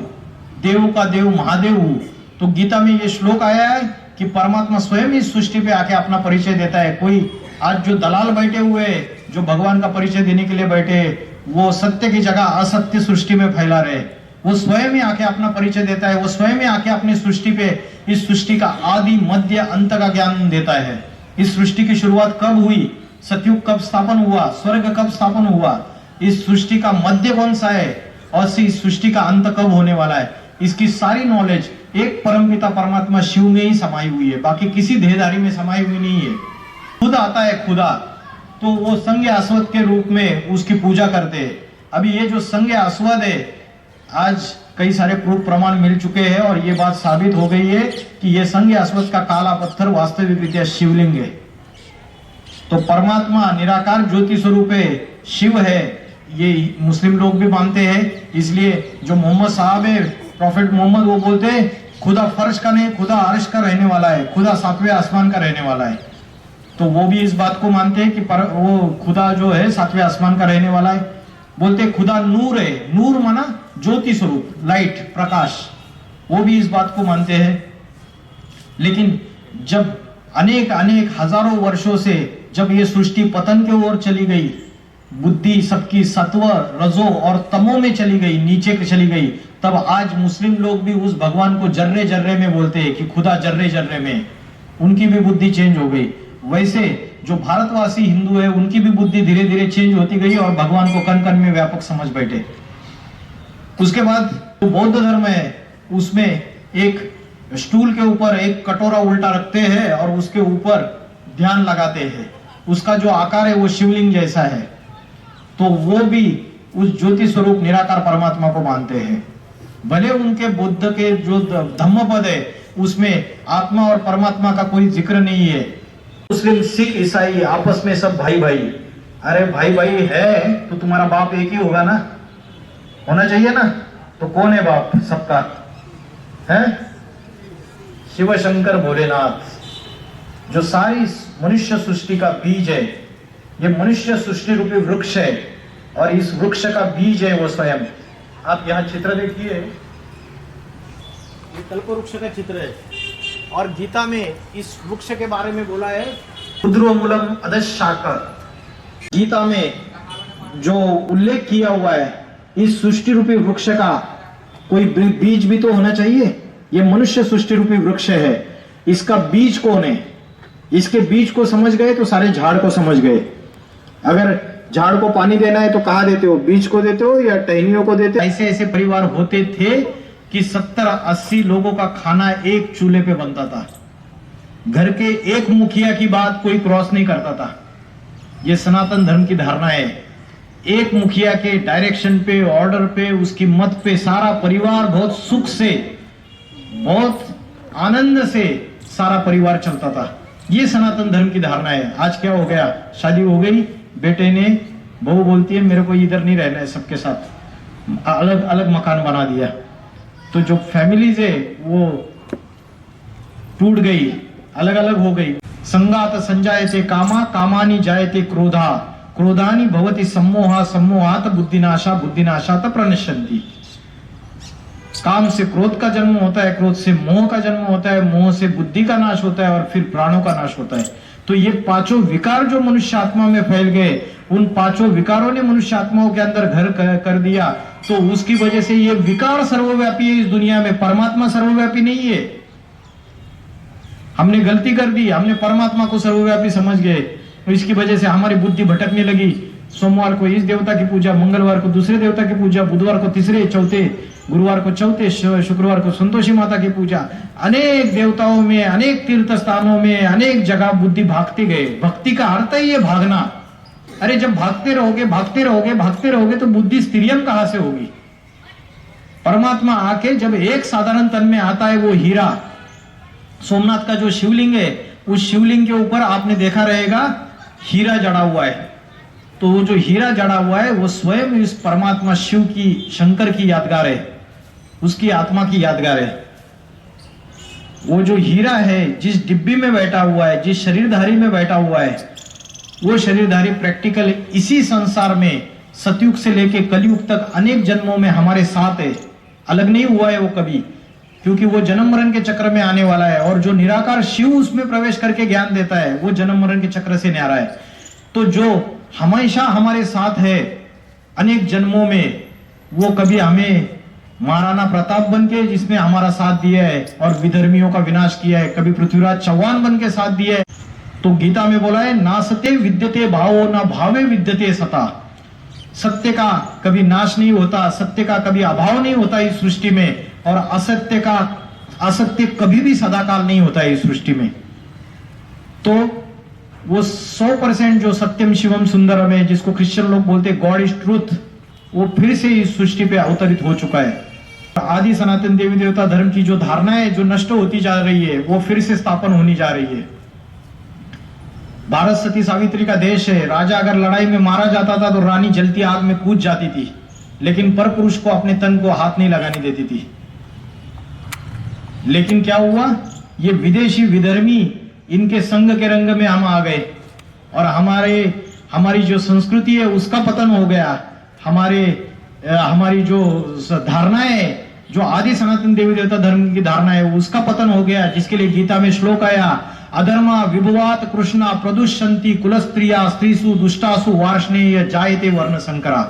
देव का देव महादेव हूं। तो गीता में ये श्लोक आया है कि परमात्मा स्वयं इस सृष्टि पे आके अपना परिचय देता है। कोई आज जो दलाल बैठे हुए, जो भगवान का परिचय देने के लिए बैठे, वो सत्य की जगह असत्य सृष्टि में फैला रहे, वो स्वयं ही आके अपना परिचय देता है। वो स्वयं ही आके अपनी सृष्टि पे, इस सृष्टि का आदि मध्य अंत का ज्ञान देता है। इस सृष्टि की शुरुआत कब हुई, सतयुग कब स्थापन हुआ, स्वर्ग कब स्थापन हुआ, इस सृष्टि का मध्य कौन सा है और इस सृष्टि का अंत कब होने वाला है, इसकी सारी नॉलेज एक परमपिता परमात्मा शिव में ही समाई हुई है, बाकी किसी देहधारी में समाई हुई नहीं है। खुद आता है खुदा, तो वो संज्ञ अश्वत के रूप में उसकी पूजा करते हैं। अभी ये जो संज्ञ अश्वत है, आज कई सारे प्रूफ प्रमाण मिल चुके हैं और ये बात साबित हो गई है कि ये संज्ञ अश्वत का काला पत्थर वास्तविक रीत्या शिवलिंग है। तो परमात्मा निराकार ज्योति स्वरूप है, शिव है, ये मुस्लिम लोग भी मानते हैं। इसलिए जो मोहम्मद साहब है, प्रॉफेट मोहम्मद, वो बोलते हैं खुदा फर्श का नहीं, खुदा अर्श का रहने वाला है, खुदा सातवें आसमान का रहने वाला है। तो वो भी इस बात को मानते हैं कि वो खुदा जो है सातवें आसमान का रहने वाला है। बोलते हैं खुदा नूर है, नूर माना ज्योति स्वरूप, लाइट, प्रकाश, वो भी इस बात को मानते हैं। लेकिन जब अनेक अनेक हजारों वर्षों से जब ये सृष्टि पतन के ओर चली गई, बुद्धि सबकी सत्व, रजो और तमो में चली गई, नीचे चली गई, तब आज मुस्लिम लोग भी उस भगवान को जर्रे जर्रे में बोलते हैं कि खुदा जर्रे जर्रे में, उनकी भी बुद्धि चेंज हो गई। वैसे जो भारतवासी हिंदू है, उनकी भी बुद्धि धीरे धीरे चेंज होती गई और भगवान को कण कण में व्यापक समझ बैठे। उसके बाद जो बौद्ध धर्म है, उसमें एक स्टूल के ऊपर एक कटोरा उल्टा रखते हैं और उसके ऊपर ध्यान लगाते हैं, उसका जो आकार है वो शिवलिंग जैसा है। तो वो भी उस ज्योति स्वरूप निराकार परमात्मा को मानते हैं। भले उनके बुद्ध के जो धम्मपद है उसमें आत्मा और परमात्मा का कोई जिक्र नहीं है। मुस्लिम, सिख, ईसाई आपस में सब भाई भाई। अरे भाई भाई है तो तुम्हारा बाप एक ही होगा ना, होना चाहिए ना। तो कौन है बाप सबका? है शिव शंकर भोलेनाथ, जो सारी मनुष्य सृष्टि का बीज है। ये मनुष्य सृष्टि रूपी वृक्ष है और इस वृक्ष का बीज है वो स्वयं। आप यहाँ चित्र देखिए, ये कल्पवृक्ष का चित्र है और गीता में इस वृक्ष के बारे में बोला है रुद्रमूलम अधशाखा। गीता में जो उल्लेख किया हुआ है, इस सृष्टि रूपी वृक्ष का कोई बीज भी तो होना चाहिए। ये मनुष्य सृष्टि रूपी वृक्ष है, इसका बीज कौन है? इसके बीज को समझ गए तो सारे झाड़ को समझ गए। अगर झाड़ को पानी देना है तो कहाँ देते हो? बीज को देते हो या टहनियों को देते हो? ऐसे ऐसे परिवार होते थे कि 70-80 लोगों का खाना एक चूल्हे पे बनता था। घर के एक मुखिया की बात कोई क्रॉस नहीं करता था। ये सनातन धर्म की धारणा है। एक मुखिया के डायरेक्शन पे, ऑर्डर पे, उसकी मत पे सारा परिवार बहुत सुख से, बहुत आनंद से सारा परिवार चलता था। ये सनातन धर्म की धारणा है। आज क्या हो गया? शादी हो गई, बेटे ने, बहू बोलती है मेरे को इधर नहीं रहना है, सबके साथ अलग अलग मकान बना दिया। तो जो फैमिलीज है वो टूट गई, अलग अलग हो गई। संगात संजायते कामा, कामानि जायते क्रोधा, क्रोधानि भवति सम्मोहा, सम्मोहात बुद्धिनाशा, बुद्धिनाशात प्रणश्यन्ति। काम से क्रोध का जन्म होता है, क्रोध से मोह का जन्म होता है, मोह से बुद्धि का नाश होता है और फिर प्राणों का नाश होता है। तो ये पांचों विकार जो मनुष्य आत्मा में फैल गए, उन पांचों विकारों ने मनुष्य आत्माओं के अंदर घर कर दिया। तो उसकी वजह से ये विकार सर्वव्यापी है इस दुनिया में, परमात्मा सर्वव्यापी नहीं है। हमने गलती कर दी, हमने परमात्मा को सर्वव्यापी समझ गए, तो इसकी वजह से हमारी बुद्धि भटकने लगी। सोमवार को इस देवता की पूजा, मंगलवार को दूसरे देवता की पूजा, बुधवार को तीसरे, चौथे, गुरुवार को चौथे, शुक्रवार को संतोषी माता की पूजा, अनेक देवताओं में, अनेक तीर्थ स्थानों में, अनेक जगह बुद्धि भागते गए। भक्ति का अर्थ ही है भागना। अरे जब भागते रहोगे भागते रहोगे भागते रहोगे तो बुद्धि स्थिरियम कहां से होगी? परमात्मा आके जब एक साधारण तन में आता है, वो हीरा, सोमनाथ का जो शिवलिंग है, उस शिवलिंग के ऊपर आपने देखा रहेगा हीरा जड़ा हुआ है। तो वो जो हीरा जड़ा हुआ है वो स्वयं इस परमात्मा शिव की, शंकर की यादगार है, उसकी आत्मा की यादगार है। वो जो हीरा है, जिस डिब्बी में बैठा हुआ है, जिस शरीरधारी में बैठा हुआ है, वो शरीरधारी प्रैक्टिकल इसी संसार में सतयुग से लेके कलयुग तक अनेक जन्मों में हमारे साथ है, अलग नहीं हुआ है वो कभी, क्योंकि वो जन्म मरण के चक्र में आने वाला है। और जो निराकार शिव उसमें प्रवेश करके ज्ञान देता है, वो जन्म मरण के चक्र से न्यारा है। तो जो हमेशा हमारे साथ है अनेक जन्मों में, वो कभी हमें महाराणा प्रताप बन के जिसने हमारा साथ दिया है और विधर्मियों का विनाश किया है, कभी पृथ्वीराज चौहान बन के साथ दिया है। तो गीता में बोला है, नासते विद्यते भावो न भावे विद्यते सता। सत्य का कभी नाश नहीं होता, सत्य का कभी अभाव नहीं होता इस सृष्टि में, और असत्य कभी भी सदाकाल नहीं होता इस सृष्टि में। तो वो 100% जो सत्यम शिवम सुंदरम है, जिसको क्रिश्चियन लोग बोलते हैं गॉड इज ट्रूथ, वो फिर से इस सृष्टि पे अवतरित हो चुका है। आदि सनातन देवी देवता धर्म की जो धारणा है, जो नष्ट होती जा रही है, वो फिर से स्थापन होनी जा रही है। भारत सती सावित्री का देश है। राजा अगर लड़ाई में मारा जाता था तो रानी जलती आग में कूद जाती थी, लेकिन पर पुरुष को अपने तन को हाथ नहीं लगाने देती थी। लेकिन क्या हुआ, ये विदेशी विधर्मी इनके संग के रंग में हम आ गए और हमारी जो संस्कृति है उसका पतन हो गया। हमारी जो धारणाएं, जो आदि सनातन देवी देवता धर्म की धारणा है, उसका पतन हो गया, जिसके लिए गीता में श्लोक आया, अधर्मा विभुवात कृष्णा प्रदुष्यंती कुलस्त्रिया स्त्रीसु दुष्टासु वार्ष्णेय जायते वर्ण संकरा।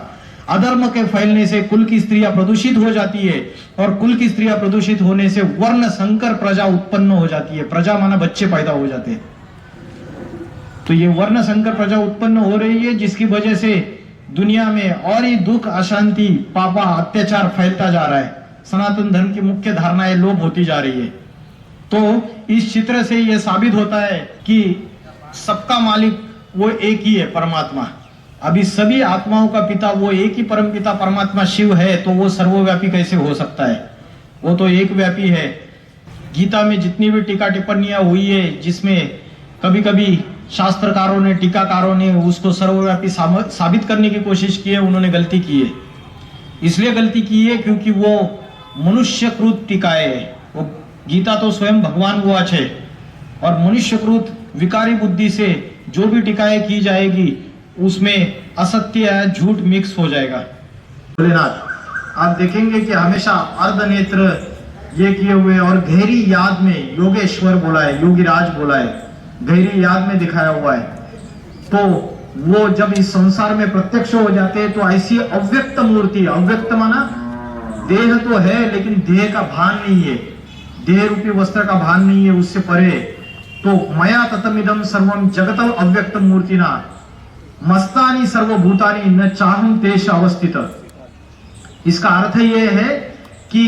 अधर्म के फैलने से कुल की स्त्रियां प्रदूषित हो जाती है, और कुल की स्त्रियां प्रदूषित होने से वर्ण संकर प्रजा उत्पन्न हो जाती है। प्रजा माना बच्चे पैदा हो जाते हैं। तो ये वर्ण संकर प्रजा उत्पन्न हो रही है, जिसकी वजह से दुनिया में और ही दुख, अशांति, पापा, अत्याचार फैलता जा रहा है। सनातन धर्म की मुख्य धारणाएं लोप होती जा रही है। तो इस चित्र से यह साबित होता है कि सबका मालिक वो एक ही है, परमात्मा। अभी सभी आत्माओं का पिता वो एक ही परम पिता परमात्मा शिव है, तो वो सर्वव्यापी कैसे हो सकता है? वो तो एक व्यापी है। गीता में जितनी भी टीका टिप्पणियां हुई है, जिसमें कभी कभी शास्त्रकारों ने, टीकाकारों ने उसको सर्वव्यापी साबित करने की कोशिश की है, उन्होंने गलती की है। इसलिए गलती की है क्योंकि वो मनुष्यकृत टीकाएं है। वो गीता तो स्वयं भगवान वो है, और मनुष्यकृत विकारी बुद्धि से जो भी टीकाएं की जाएगी उसमें असत्य या झूठ मिक्स हो जाएगा। भोलेनाथ आप देखेंगे कि हमेशा अर्धनेत्र ये किए हुए, और गहरी याद में योगेश्वर बोला है, योगीराज बोला है, गहरी याद में दिखाया हुआ है। तो वो जब इस संसार में प्रत्यक्ष हो जाते हैं तो ऐसी अव्यक्त मूर्ति, अव्यक्त माना देह तो है लेकिन देह का भान नहीं है, देह रूपी वस्त्र का भान नहीं है, उससे परे। तो मया ततमिदम सर्वम जगत अव्यक्त मूर्तिना मस्तानी सर्वभूतानी न चाहम तेष अवस्थित। इसका अर्थ यह है कि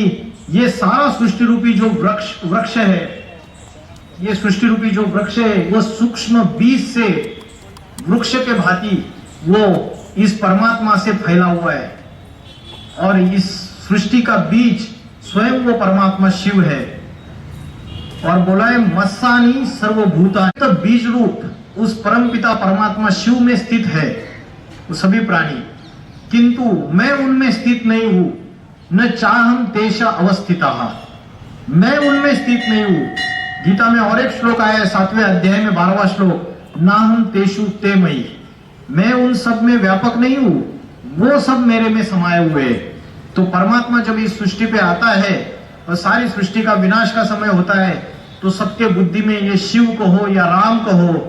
ये सारा सृष्टि रूपी जो वृक्ष है, ये सृष्टि रूपी जो वृक्ष है, वो सूक्ष्म बीज से वृक्ष के भांति वो इस परमात्मा से फैला हुआ है, और इस सृष्टि का बीज स्वयं वो परमात्मा शिव है। और बोला है मस्सानी सर्वभूतानि, तो बीज रूप उस परमपिता परमात्मा शिव में स्थित है वो सभी प्राणी, किंतु मैं उनमें स्थित नहीं हूं। न चाहम तेषा अवस्थितः, मैं उनमें स्थित नहीं हूं। गीता में और एक श्लोक आया है 7वें अध्याय में 12वां श्लोक, नाहम तेषु ते मयि, मैं उन सब में व्यापक नहीं हूं, वो सब मेरे में समाये हुए हैं। तो परमात्मा जब इस सृष्टि पे आता है और सारी सृष्टि का विनाश का समय होता है, तो सबके बुद्धि में ये शिव कहो या राम कहो,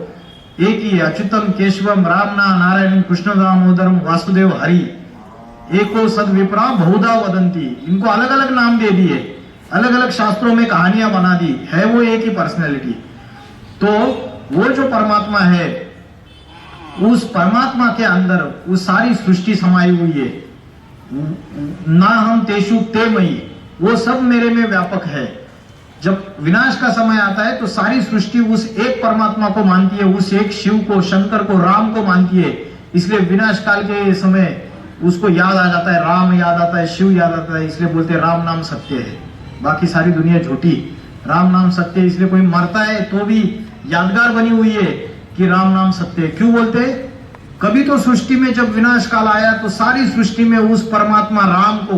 एक ही है, अच्युतम केशवम रामना नारायण कृष्ण दामोदरम वासुदेव हरि, एको सद विप्रा बहुधा वदंती। इनको अलग अलग नाम दे दिए, अलग अलग शास्त्रों में कहानियां बना दी, है वो एक ही पर्सनैलिटी। तो वो जो परमात्मा है, उस परमात्मा के अंदर वो सारी सृष्टि समाई हुई है। ना हम तेषु ते मयि, वो सब मेरे में व्यापक है। जब विनाश का समय आता है तो सारी सृष्टि उस एक परमात्मा को मानती है, उस एक शिव को, शंकर को, राम को मानती है। इसलिए विनाश काल के समय उसको याद आ जाता है, राम याद आता है, शिव याद आता है, इसलिए बोलते हैं राम नाम सत्य है, बाकी सारी दुनिया झूठी। राम नाम सत्य है, इसलिए कोई मरता है तो भी यादगार बनी हुई है कि राम नाम सत्य है। क्यों बोलते हैं? कभी तो सृष्टि में जब विनाश काल आया तो सारी सृष्टि में उस परमात्मा राम को,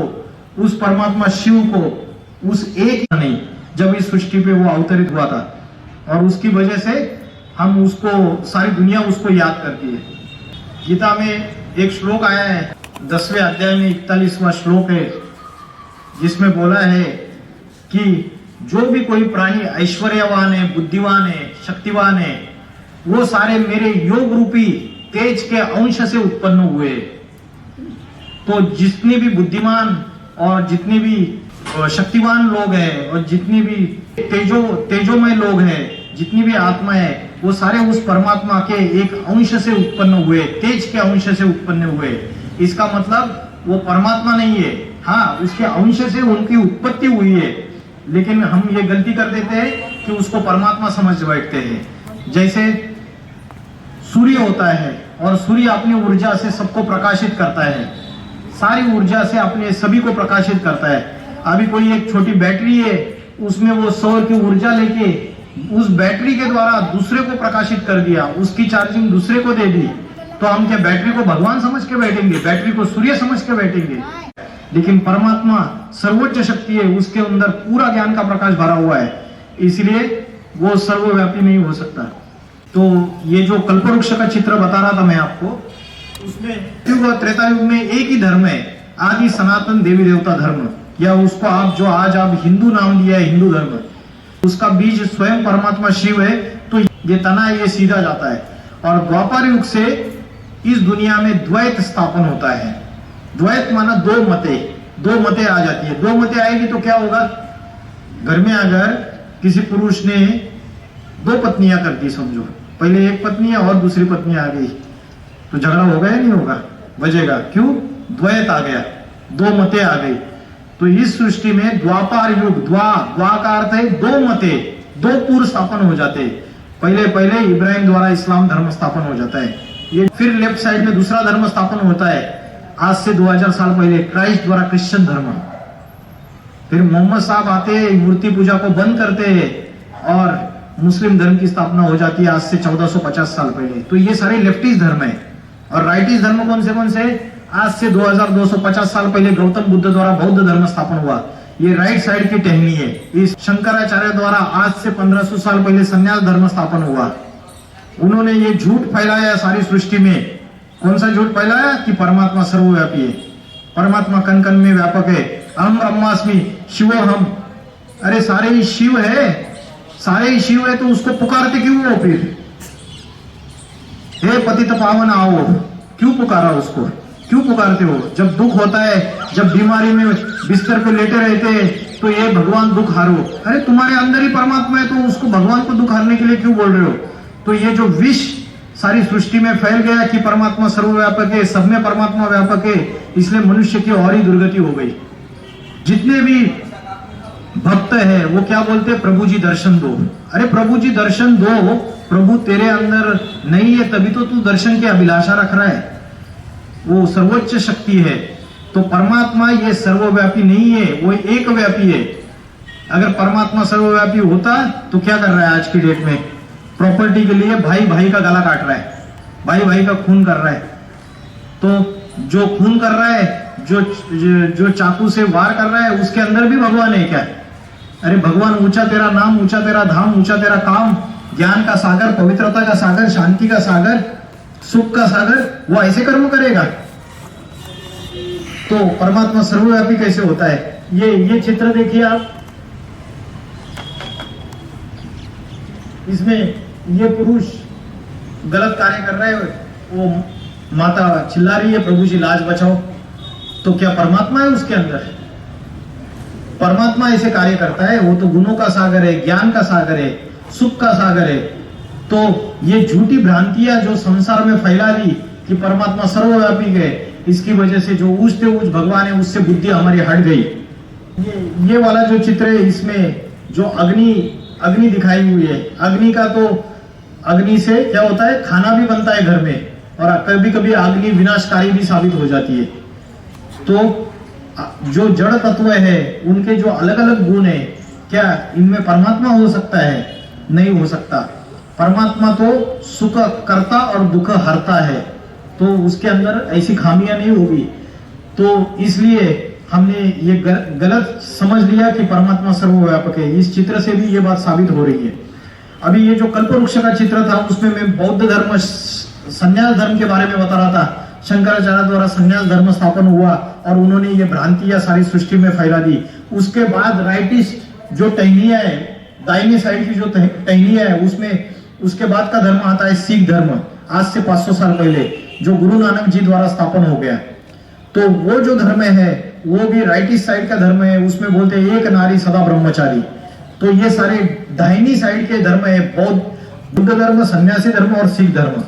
उस परमात्मा शिव को, उस एक नहीं, जब इस सृष्टि पे वो अवतरित हुआ था, और उसकी वजह से हम उसको, सारी दुनिया उसको याद करती है। गीता में एक श्लोक आया है, 10वें अध्याय में 41वां श्लोक है, जिसमें बोला है कि जो भी कोई प्राणी ऐश्वर्यवान है, बुद्धिवान है, शक्तिवान है, वो सारे मेरे योग रूपी तेज के अंश से उत्पन्न हुए। तो जितने भी बुद्धिमान और जितने भी शक्तिवान लोग हैं और जितनी भी तेजोमय लोग हैं, जितनी भी आत्मा है, वो सारे उस परमात्मा के एक अंश से उत्पन्न हुए, तेज के अंश से उत्पन्न हुए। इसका मतलब वो परमात्मा नहीं है, हाँ उसके अंश से उनकी उत्पत्ति हुई है, लेकिन हम ये गलती कर देते हैं कि उसको परमात्मा समझ बैठते हैं। जैसे सूर्य होता है और सूर्य अपनी ऊर्जा से सबको प्रकाशित करता है, सारी ऊर्जा से अपने सभी को प्रकाशित करता है। अभी कोई एक छोटी बैटरी है, उसमें वो सौर की ऊर्जा लेके उस बैटरी के द्वारा दूसरे को प्रकाशित कर दिया, उसकी चार्जिंग दूसरे को दे दी, तो हम क्या बैटरी को भगवान समझ के बैठेंगे? बैटरी को सूर्य समझ के बैठेंगे? लेकिन परमात्मा सर्वोच्च शक्ति है, उसके अंदर पूरा ज्ञान का प्रकाश भरा हुआ है, इसलिए वो सर्वव्यापी नहीं हो सकता। तो ये जो कल्पवृक्ष का चित्र बता रहा था मैं आपको, उसमें युग और त्रेता युग में एक ही धर्म है, आदि सनातन देवी देवता धर्म, या उसको आप जो आज आप हिंदू नाम दिया है, हिंदू धर्म, उसका बीज स्वयं परमात्मा शिव है। तो ये तना ये सीधा जाता है, और द्वापर युग से इस दुनिया में द्वैत स्थापन होता है। द्वैत माना दो मतें आ जाती है। दो मतें आएगी तो क्या होगा? घर में अगर किसी पुरुष ने दो पत्नियां कर दी, समझो पहले एक पत्नी है और दूसरी पत्नी आ गई, तो झगड़ा होगा या नहीं होगा? बजेगा। क्यों? द्वैत आ गया, दो मतें आ गई। तो इस सृष्टि में द्वापर युग, द्वा का अर्थ है दो मतें, दो पुर स्थापन हो जाते। पहले इब्राहिम द्वारा इस्लाम धर्म स्थापन हो जाता है, ये फिर लेफ्ट साइड में दूसरा धर्म स्थापन होता है आज से 2000 साल पहले, क्राइस्ट द्वारा क्रिश्चियन धर्म। फिर मोहम्मद साहब आते, मूर्ति पूजा को बंद करते हैं और मुस्लिम धर्म की स्थापना हो जाती है आज से 1450 साल पहले। तो ये सारे लेफ्टिस्ट धर्म है। और राइटिस्ट धर्म कौन से? आज से 2250 साल पहले गौतम बुद्ध द्वारा बौद्ध धर्म स्थापन हुआ, ये राइट साइड की टहनी है। इस शंकराचार्य द्वारा आज से 1500 साल पहले संन्यास धर्म स्थापन हुआ। उन्होंने ये झूठ फैलाया सारी सृष्टि में। कौन सा झूठ फैलाया? कि परमात्मा सर्वव्यापी है, परमात्मा कण कण में व्यापक है, अहम ब्रह्मास्मि शिवोहम। अरे सारे ही शिव है, सारे ही शिव है, तो उसको पुकारते क्यों हो? फिर हे पतित पावन आओ, क्यों पुकारा उसको? क्यों पुकारते हो? जब दुख होता है, जब बीमारी में बिस्तर पे लेटे रहते हैं, तो ये भगवान दुख हारो। अरे तुम्हारे अंदर ही परमात्मा है, तो उसको भगवान को दुख हारने के लिए क्यों बोल रहे हो? तो ये जो विष सारी सृष्टि में फैल गया कि परमात्मा सर्वव्यापक है, सब में परमात्मा व्यापक है, इसलिए मनुष्य की और ही दुर्गति हो गई। जितने भी भक्त है वो क्या बोलते हैं? प्रभु जी दर्शन दो। अरे प्रभु जी दर्शन दो, प्रभु तेरे अंदर नहीं है तभी तो तू दर्शन की अभिलाषा रख रहा है। वो सर्वोच्च शक्ति है। तो परमात्मा ये सर्वव्यापी नहीं है, वो एक व्यापी है। अगर परमात्मा सर्वव्यापी होता तो क्या कर रहा है आज की डेट में? प्रॉपर्टी के लिए भाई भाई का गला काट रहा है, भाई भाई का खून कर रहा है। तो जो खून कर रहा है, जो चाकू से वार कर रहा है, उसके अंदर भी भगवान है क्या? अरे भगवान ऊंचा तेरा नाम, ऊंचा तेरा धाम, ऊंचा तेरा काम, ज्ञान का सागर, पवित्रता का सागर, शांति का सागर, सुख का सागर, वो ऐसे कर्म करेगा? तो परमात्मा सर्वव्यापी कैसे होता है? ये चित्र देखिए आप, इसमें ये पुरुष गलत कार्य कर रहा है, वो माता चिल्ला रही है प्रभु जी लाज बचाओ। तो क्या परमात्मा है उसके अंदर? परमात्मा ऐसे कार्य करता है? वो तो गुणों का सागर है, ज्ञान का सागर है, सुख का सागर है। तो ये झूठी भ्रांतियां जो संसार में फैला दी कि परमात्मा सर्वव्यापी है, इसकी वजह से जो ऊंच से ऊंच भगवान है उससे बुद्धि हमारी हट गई। ये वाला जो चित्र है इसमें जो अग्नि दिखाई हुई है, अग्नि का तो अग्नि से क्या होता है, खाना भी बनता है घर में, और कभी कभी अग्नि विनाशकारी भी साबित हो जाती है। तो जो जड़ तत्व है उनके जो अलग अलग गुण है, क्या इनमें परमात्मा हो सकता है? नहीं हो सकता। परमात्मा तो सुख करता और दुख हरता है, तो उसके अंदर ऐसी खामियां नहीं होगी। तो इसलिए हमने ये गलत समझ लिया कि परमात्मा सर्वव्यापक है। इस चित्र से भी ये बात साबित हो रही है। अभी ये जो कल्पवृक्ष का चित्र था उसमें मैं बौद्ध धर्म, संन्यास धर्म के बारे में बता रहा था। शंकराचार्य द्वारा संन्यास धर्म स्थापन हुआ और उन्होंने ये भ्रांतियां सारी सृष्टि में फैला दी। उसके बाद राइटिस्ट जो टहनिया है, दाहिनी साइड की जो टहनिया है, उसमें उसके बाद का धर्म आता है सिख धर्म, आज से 500 साल पहले, जो गुरु नानक जी द्वारा स्थापन हो गया। तो वो जो धर्म है वो भी राइटिस्ट साइड का धर्म है, उसमें बोलते हैं एक नारी सदा ब्रह्मचारी। तो ये सारे दाहिनी साइड के धर्म है, बुद्ध धर्म, सन्यासी धर्म और सिख धर्म।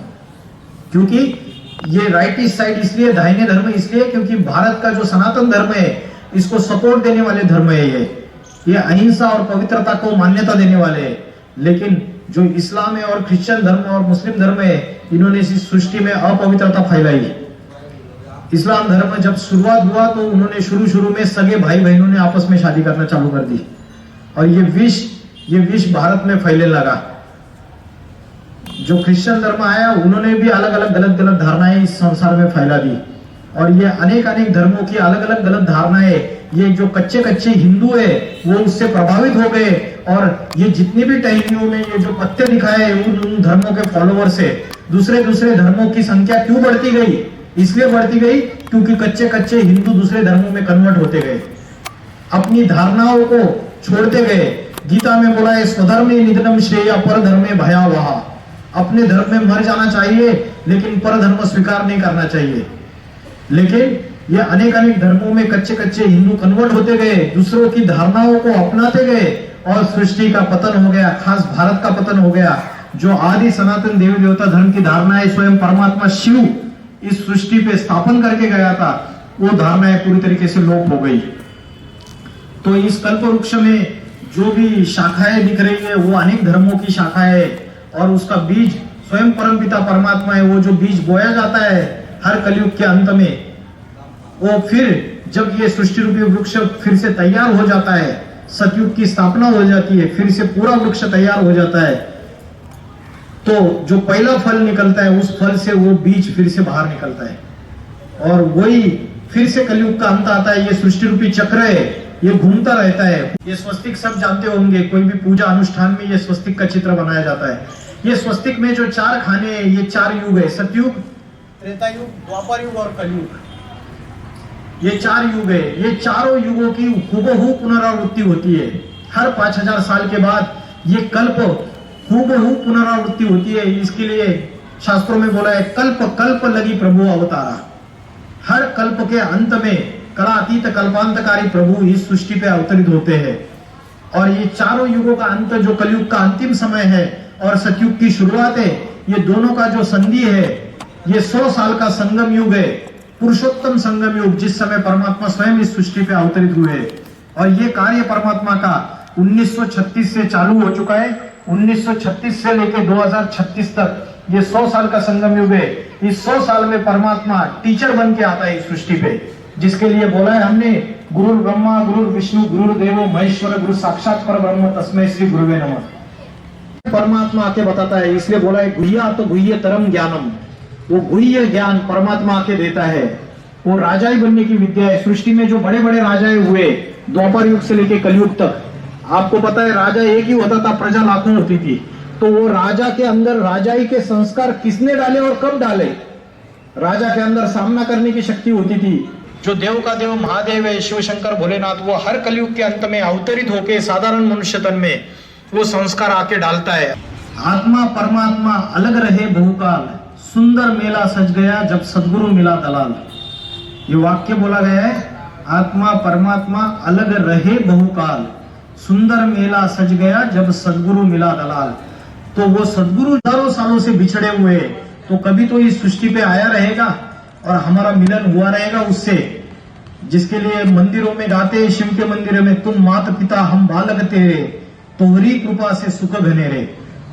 क्योंकि ये राइटिस्ट साइड इसलिए, दाहिने धर्म इसलिए क्योंकि भारत का जो सनातन धर्म है इसको सपोर्ट देने वाले धर्म है। ये अहिंसा और पवित्रता को मान्यता देने वाले हैं। लेकिन जो इस्लाम है और क्रिश्चियन धर्म और मुस्लिम धर्म है, इन्होंने इस सृष्टि में अपवित्रता फैलाई। इस्लाम धर्म जब शुरुआत हुआ तो उन्होंने शुरू में सगे भाई बहनों ने आपस में शादी करना चालू कर दी, और ये विष भारत में फैलने लगा। जो क्रिश्चियन धर्म आया उन्होंने भी अलग अलग गलत धारणाएं इस संसार में फैला दी, और ये अनेक धर्मों की अलग अलग गलत धारणाएं, ये जो कच्चे हिंदू है वो उससे प्रभावित हो गए। और ये जितनी भी टहनियों में ये जो पत्ते दिखाए उन धर्मों के फॉलोअर से दूसरे धर्मों की संख्या क्यों बढ़ती गई? इसलिए बढ़ती गई क्योंकि कच्चे हिंदू दूसरे धर्मों में कन्वर्ट होते गए, अपनी धारणाओं को छोड़ते गए। गीता में बोला है स्वधर्मे निधनम श्रेय पर धर्मे भयावह। अपने धर्म में मर जाना चाहिए लेकिन पर धर्म स्वीकार नहीं करना चाहिए। लेकिन ये अनेक धर्मों में कच्चे हिंदू कन्वर्ट होते गए, दूसरों की धारणाओं को अपनाते गए और सृष्टि का पतन हो गया, खास भारत का पतन हो गया। जो आदि सनातन देवी देवता धर्म की धारणाएं स्वयं परमात्मा शिव इस सृष्टि पे स्थापन करके गया था, वो धारणाएं पूरी तरीके से लोप हो गई। तो इस कल्पवृक्ष में जो भी शाखाएं दिख रही है वो अनेक धर्मों की शाखाएं है, और उसका बीज स्वयं परमपिता परमात्मा है। वो जो बीज बोया जाता है हर कलयुग के अंत में, वो फिर जब ये सृष्टि रूपी वृक्ष फिर से तैयार हो जाता है, सतयुग की स्थापना हो जाती है, फिर से पूरा वृक्ष तैयार हो जाता है, तो जो पहला फल निकलता है उस फल से वो बीज फिर से बाहर निकलता है, और वही फिर से कलयुग का अंत आता है। ये सृष्टि रूपी चक्र है, ये घूमता रहता है। ये स्वस्तिक सब जानते होंगे, कोई भी पूजा अनुष्ठान में ये स्वस्तिक का चित्र बनाया जाता है। ये स्वस्तिक में जो 4 खाने हैं, ये 4 युग है, सतयुग, त्रेता युग, द्वापर युग और कलयुग। ये 4 युग है। ये चारों युगों की हूबहू पुनरावृत्ति होती है। हर 5000 साल के बाद ये कल्प हूबहू पुनरावृत्ति होती है। इसके लिए शास्त्रों में बोला है कल्प कल्प लगी प्रभु अवतारा। हर कल्प के अंत में कलातीत कल्पांतकारी प्रभु इस सृष्टि पे अवतरित होते हैं। और ये चारों युगों का अंत जो कलयुग का अंतिम समय है और सतयुग की शुरुआत है, ये दोनों का जो संधि है ये 100 साल का संगम युग है, पुरुषोत्तम संगम युग, जिस समय परमात्मा स्वयं इस सृष्टि पे अवतरित हुए। और ये कार्य परमात्मा का 1936 से चालू हो चुका है। 1936 से लेकर 2036 तक ये 100 साल का संगम युग है। इस 100 साल में परमात्मा टीचर बन के आता है इस सृष्टि पे, जिसके लिए बोला है हमने गुरु ब्रह्मा गुरु विष्णु गुरु देवो महेश्वर गुरु साक्षात पर ब्रह्म तस्मै श्री गुरुवे नमः। परमात्मा आके बताता है, इसलिए बोला है गुह्या तो गुह्य तरम ज्ञानम। वो गुह्य ज्ञान परमात्मा आके देता है। वो राजा ही बनने की विद्या है। सृष्टि में जो बड़े बड़े राजाएं हुए द्वापर युग से लेकर कलयुग तक, आपको पता है राजा एक ही होता था, प्रजा लाखों होती थी। तो वो राजा के अंदर राजाई के संस्कार किसने डाले और कब डाले? राजा के अंदर सामना करने की शक्ति होती थी। जो देव का देव महादेव है शिव शंकर भोलेनाथ, वो हर कलयुग के अंत में अवतरित होके साधारण मनुष्य तन में वो संस्कार आके डालता है। आत्मा परमात्मा अलग रहे बहुकाल, सुंदर मेला सज गया जब सदगुरु मिला दलाल। ये वाक्य बोला गया है, आत्मा परमात्मा अलग रहे बहुकाल, सुंदर मेला सज गया जब सदगुरु मिला दलाल। तो वो सदगुरु हजारों सालों से बिछड़े हुए हैं, तो कभी तो इस सृष्टि पे आया रहेगा और हमारा मिलन हुआ रहेगा उससे, जिसके लिए मंदिरों में गाते हैं, शिव के मंदिरों में, तुम माता पिता हम बालक तेरे, तोहरी कृपा से सुख घनेरे।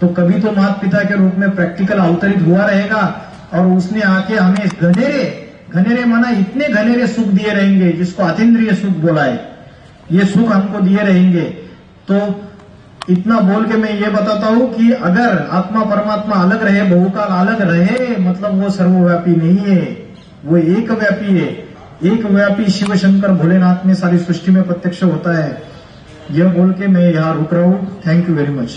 तो कभी तो माता पिता के रूप में प्रैक्टिकल अवतरित हुआ रहेगा और उसने आके हमें घनेरे माना इतने घनेरे सुख दिए रहेंगे, जिसको अतीन्द्रिय सुख बोला है, ये सुख हमको दिए रहेंगे। तो इतना बोल के मैं ये बताता हूं कि अगर आत्मा परमात्मा अलग रहे, बहुकाल अलग रहे, मतलब वो सर्वव्यापी नहीं है, वो एक व्यापी है। एक व्यापी शिव शंकर भोलेनाथ में सारी सृष्टि में प्रत्यक्ष होता है। यह बोल के मैं यहाँ रुक रहा हूं। Thank you very much.